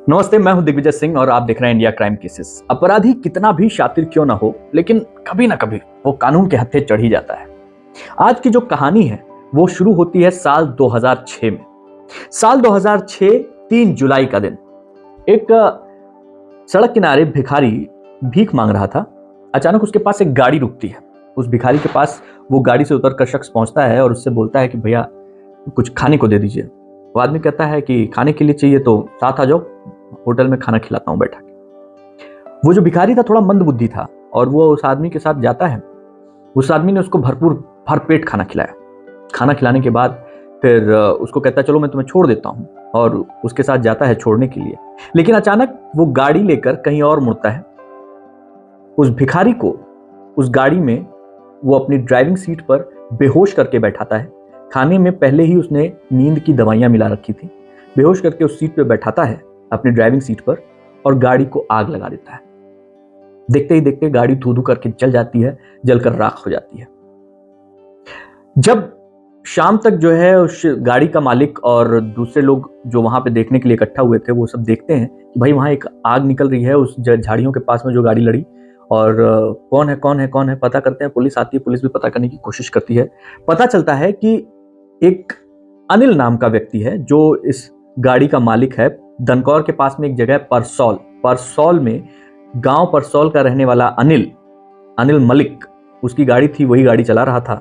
नमस्ते, मैं हूं दिग्विजय सिंह और आप देख रहे हैं इंडिया क्राइम केसेस। अपराधी कितना भी शातिर क्यों ना हो, लेकिन कभी ना कभी वो कानून के हत्थे चढ़ ही जाता है। आज की जो कहानी है वो शुरू होती है साल 2006 में। साल 2006 3 जुलाई का दिन। एक सड़क किनारे भिखारी भीख मांग रहा था। अचानक उसके पास एक गाड़ी रुकती है। उस भिखारी के पास वो गाड़ी से उतरकर शख्स पहुंचता है और उससे बोलता है कि भैया कुछ खाने को दे दीजिए। वो आदमी कहता है कि खाने के लिए चाहिए तो साथ आ जाओ, होटल में खाना खिलाता हूं बैठा के। वो जो भिखारी था थोड़ा मंद बुद्धि था और वो उस आदमी के साथ जाता है। उस आदमी ने उसको भरपूर भरपेट खाना खिलाया। खाना खिलाने के बाद फिर उसको कहता है चलो मैं तुम्हें छोड़ देता हूं, और उसके साथ जाता है छोड़ने के लिए। लेकिन अचानक वो गाड़ी लेकर कहीं और मुड़ता है। उस भिखारी को उस गाड़ी में वो अपनी ड्राइविंग सीट पर बेहोश करके बैठाता है। खाने में पहले ही उसने नींद की दवाइयां मिला रखी थी। बेहोश करके उस सीट पर बैठाता है, अपनी ड्राइविंग सीट पर, और गाड़ी को आग लगा देता है। देखते ही देखते गाड़ी धू धू करके जल जाती है, जलकर राख हो जाती है। जब शाम तक जो है उस गाड़ी का मालिक और दूसरे लोग जो वहां पे देखने के लिए इकट्ठा हुए थे वो सब देखते हैं कि भाई वहां एक आग निकल रही है उस झाड़ियों के पास में जो गाड़ी लड़ी, और कौन है कौन है कौन है पता करते हैं। पुलिस आती है, पुलिस भी पता करने की कोशिश करती है। पता चलता है कि एक अनिल नाम का व्यक्ति है जो इस गाड़ी का मालिक है। दनकौर के पास में एक जगह है परसौल, परसौल में गांव परसौल का रहने वाला अनिल, अनिल मलिक, उसकी गाड़ी थी, वही गाड़ी चला रहा था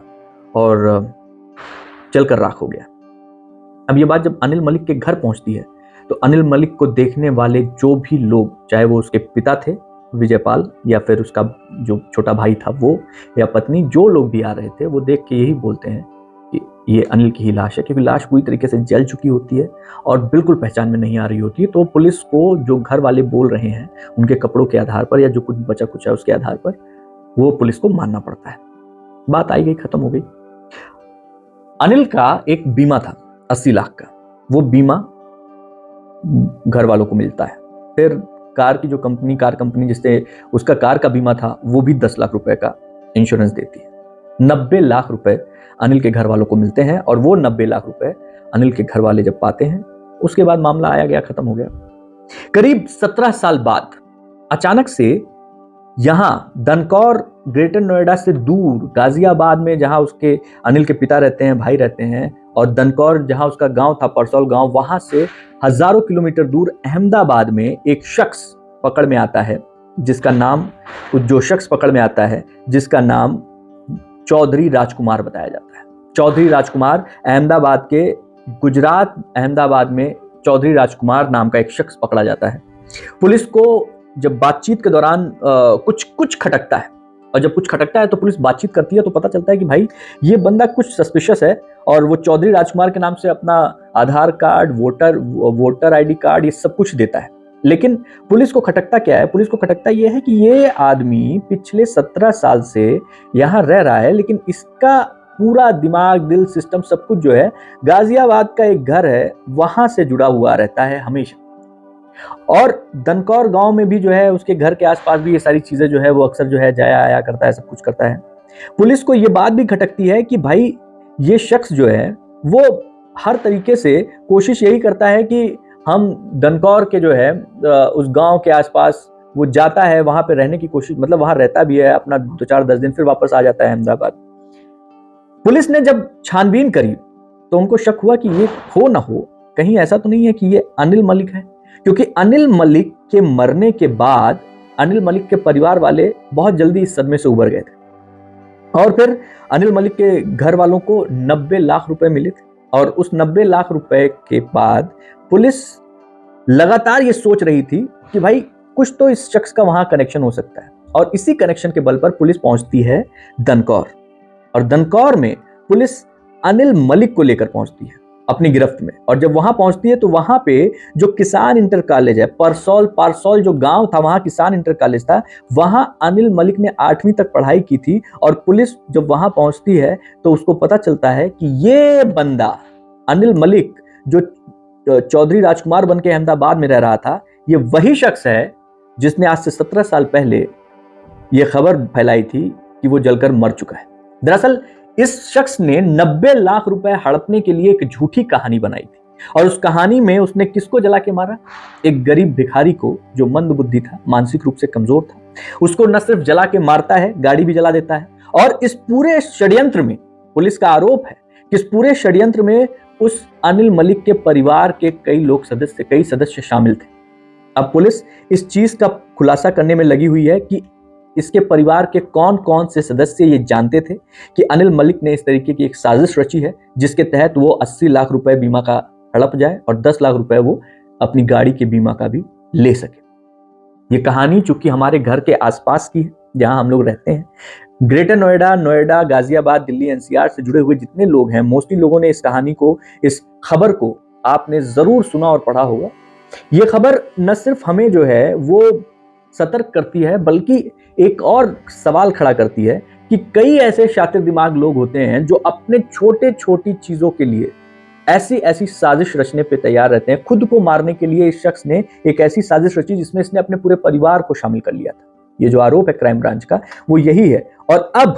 और जलकर राख हो गया। अब ये बात जब अनिल मलिक के घर पहुंचती है तो अनिल मलिक को देखने वाले जो भी लोग, चाहे वो उसके पिता थे विजयपाल, या फिर उसका जो छोटा भाई था वो, या पत्नी, जो लोग भी आ रहे थे, वो देख के यही बोलते हैं कि ये अनिल की ही लाश है, क्योंकि लाश पूरी तरीके से जल चुकी होती है और बिल्कुल पहचान में नहीं आ रही होती है। तो पुलिस को जो घर वाले बोल रहे हैं उनके कपड़ों के आधार पर या जो कुछ बचा कुछ है उसके आधार पर वो पुलिस को मानना पड़ता है। बात आई गई, खत्म हो गई। अनिल का एक बीमा था 80 लाख का। वो बीमा घर वालों को मिलता है। फिर कार की जो कंपनी, कार कंपनी जिससे उसका कार का बीमा था, वो भी 10 लाख रुपए का इंश्योरेंस देती है। 90 लाख रुपए अनिल के घर वालों को मिलते हैं, और वो 90 लाख रुपए अनिल के घर वाले जब पाते हैं उसके बाद मामला आया गया, खत्म हो गया। करीब 17 साल बाद अचानक से यहां दनकौर, ग्रेटर नोएडा से दूर गाजियाबाद में, जहां उसके अनिल के पिता रहते हैं, भाई रहते हैं, और दनकौर जहां उसका गांव था परसौल गांव, वहां से हजारों किलोमीटर दूर अहमदाबाद में एक शख्स पकड़ में आता है जिसका नाम, जो शख्स पकड़ में आता है जिसका नाम चौधरी राजकुमार बताया जाता है। चौधरी राजकुमार, अहमदाबाद के, गुजरात अहमदाबाद में चौधरी राजकुमार नाम का एक शख्स पकड़ा जाता है। पुलिस को जब बातचीत के दौरान कुछ खटकता है, और जब कुछ खटकता है तो पुलिस बातचीत करती है तो पता चलता है कि भाई ये बंदा कुछ सस्पिशियस है, और वो चौधरी राजकुमार के नाम से अपना आधार कार्ड, वोटर आईडी कार्ड, ये सब कुछ देता है। लेकिन पुलिस को खटकता क्या है? पुलिस को खटकता ये है कि ये आदमी पिछले 17 साल से यहां रह रहा है, लेकिन इसका पूरा दिमाग, दिल, सिस्टम, सब कुछ जो है गाजियाबाद का एक घर है वहां से जुड़ा हुआ रहता है हमेशा। और दनकौर गांव में भी जो है उसके घर के आसपास भी ये सारी चीजें जो है वो अक्सर जो है जाया आया करता है, सब कुछ करता है। पुलिस को ये बात भी खटकती है कि भाई ये शख्स जो है वो हर तरीके से कोशिश यही करता है कि हम दनकौर के जो है उस गांव के आसपास वो जाता है, वहां पे रहने की कोशिश, मतलब वहां रहता भी है अपना 2-4-10 दिन, फिर वापस आ जाता है अहमदाबाद। पुलिस ने जब छानबीन करी तो उनको शक हुआ कि ये हो ना हो, कहीं ऐसा तो नहीं है कि ये अनिल मलिक है, क्योंकि अनिल मलिक के मरने के बाद अनिल मलिक के परिवार वाले बहुत जल्दी इस सदमे से उबर गए थे। और फिर अनिल मलिक के घर वालों को 90 लाख रुपए मिले थे, और उस 90 लाख रुपए के बाद पुलिस लगातार ये सोच रही थी कि भाई कुछ तो इस शख्स का वहां कनेक्शन हो सकता है। और इसी कनेक्शन के बल पर पुलिस पहुंचती है दनकौर, और दनकौर में पुलिस अनिल मलिक को लेकर पहुंचती है अपनी गिरफ्त में। और जब वहां पहुंचती है तो वहां पे जो किसान इंटर कॉलेज है, परसौल जो गांव था, वहां किसान इंटर कॉलेज था, वहां अनिल मलिक ने 8वीं तक पढ़ाई की थी। और पुलिस जब वहां पहुंचती है तो उसको पता चलता है कि ये बंदा अनिल मलिक, जो चौधरी राजकुमार बन के अहमदाबाद में रह रहा था, ये वही शख्स है जिसने आज से 17 साल पहले यह खबर फैलाई थी कि वो जलकर मर चुका है। दरअसल इस शख्स ने 90 लाख रुपए हड़पने के लिए एक झूठी कहानी बनाई थी। और उस कहानी में उसने किसको जला के मारा? एक गरीब भिखारी को, जो मंदबुद्धि था, मानसिक रूप से कमजोर था। उसको न सिर्फ जला के मारता है, गाड़ी भी जला देता है। और इस पूरे षड्यंत्र में पुलिस का आरोप है कि इस पूरे षड्यंत्र में उस अनिल मलिक के परिवार के कई सदस्य शामिल थे। अब पुलिस इस चीज का खुलासा करने में लगी हुई है कि इसके परिवार के कौन कौन से सदस्य ये जानते थे कि अनिल मलिक ने इस तरीके की एक साजिश रची है, जिसके तहत वो 80 लाख रुपए बीमा का हड़प जाए और 10 लाख रुपए वो अपनी गाड़ी के बीमा का भी ले सके। ये कहानी चूंकि हमारे घर के आसपास की है, जहां हम लोग रहते हैं, ग्रेटर नोएडा, गाजियाबाद, दिल्ली, एनसीआर से जुड़े हुए जितने लोग हैं, मोस्टली लोगों ने इस कहानी को, इस खबर को आपने जरूर सुना और पढ़ा होगा। ये खबर न सिर्फ हमें जो है वो सतर्क करती है, बल्कि एक और सवाल खड़ा करती है कि कई ऐसे शातिर दिमाग लोग होते हैं जो अपने छोटे छोटी चीजों के लिए ऐसी साजिश रचने पे तैयार रहते हैं। खुद को मारने के लिए इस शख्स ने एक ऐसी साजिश रची जिसमें इसने अपने पूरे परिवार को शामिल कर लिया था। ये जो आरोप है क्राइम ब्रांच का, वो यही है। और अब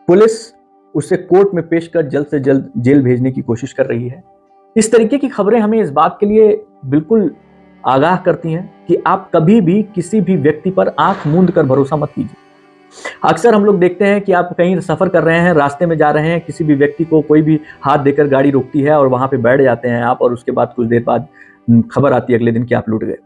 पुलिस उसे कोर्ट में पेश कर जल्द से जल्द जेल भेजने की कोशिश कर रही है। इस तरीके की खबरें हमें इस बात के लिए बिल्कुल आगाह करती हैं कि आप कभी भी किसी भी व्यक्ति पर आंख मूंद कर भरोसा मत कीजिए। अक्सर हम लोग देखते हैं कि आप कहीं सफर कर रहे हैं, रास्ते में जा रहे हैं, किसी भी व्यक्ति को कोई भी हाथ देकर गाड़ी रोकती है और वहां पे बैठ जाते हैं आप, और उसके बाद कुछ देर बाद खबर आती है अगले दिन कि आप लूट गए।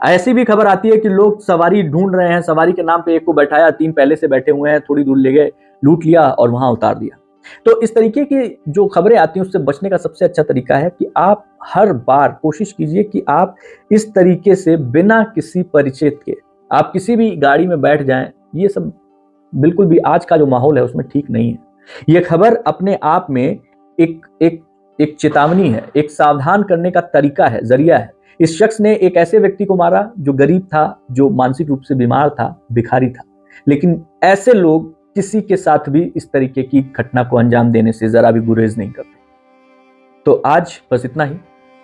ऐसी भी खबर आती है कि लोग सवारी ढूंढ रहे हैं, सवारी के नाम पे एक को बैठाया, 3 पहले से बैठे हुए हैं, थोड़ी दूर ले गए, लूट लिया और वहां उतार दिया। तो इस तरीके की जो खबरें आती हैं उससे बचने का सबसे अच्छा तरीका है कि आप हर बार कोशिश कीजिए कि आप इस तरीके से बिना किसी परिचय के आप किसी भी गाड़ी में बैठ जाएं। ये सब बिल्कुल भी आज का जो माहौल है उसमें ठीक नहीं है। यह खबर अपने आप में एक चेतावनी है, एक सावधान करने का तरीका है, जरिया है। इस शख्स ने एक ऐसे व्यक्ति को मारा जो गरीब था, जो मानसिक रूप से बीमार था, भिखारी था। लेकिन ऐसे लोग किसी के साथ भी इस तरीके की घटना को अंजाम देने से जरा भी गुरेज नहीं करते। तो आज बस इतना ही।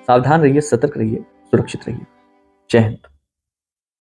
सावधान रहिए, सतर्क रहिए, सुरक्षित रहिए। जय हिंद।